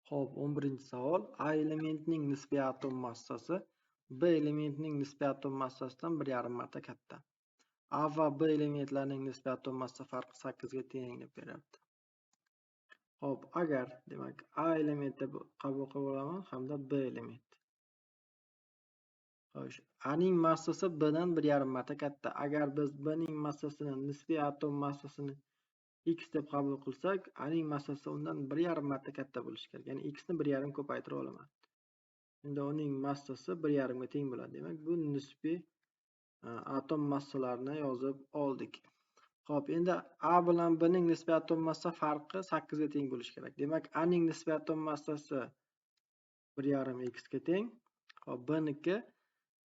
Xo'p, 11-savol. A elementining nisbiy atom massasi B elementining nisbiy atom massasidan 1,5 marta katta. A va B elementlarining nisbiy atom massa farqi 8 ga teng deb beryapti. Xo'p, agar demak A element deb qabul qilib olaman hamda B element. Xo'sh, A ning massasi B dan 1,5 marta katta. Agar biz B ning massasini nisbiy atom massasini X deb qabul qilsak, A ning massasi undan 1,5 marta katta bo'lishi kerak. Ya'ni X ni 1,5 ko'paytirib olaman. Endi uning massasi 1,5 ga teng bo'ladi. Demak, bu nisbiy atom massalarini yozib oldik. Xo'p, endi A bilan B ning nisbiy atom massa farqi 8 ga teng bo'lishi kerak. Demak, A ning nisbiy atom massasi 1,5 X ga teng. Xo'p, B niki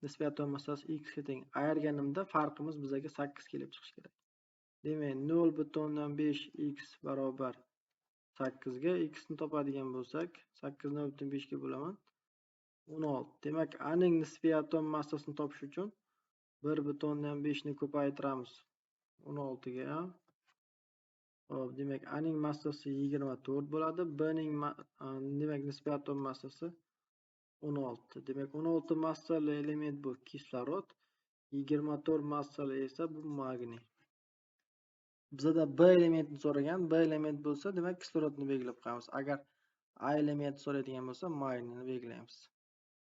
nisbiy atom massasi X ga teng. Ayirganimda farqimiz bizga 8 kelib chiqishi kerak. Demak, 0,5 X barobar 8 ga X ni topadigan bo'lsak, 8 ni 0,5 ga bo'laman. 16. Demak, A ning nisbiy atom massasini topish uchun 1,5 ni ko'paytiramiz 16 ga. Xo'p, demak, A ning massasi 24 bo'ladi. B ning demak nisbiy atom massasi 16. Demak, 16 massali element bu kislorod, 24 massali esa bu magniy. Bizda B elementni so'ragan, B element bo'lsa, demak kislorodni belgilab qo'yamiz. Agar A element so'raydigan bo'lsa, magniyni belgilaymiz.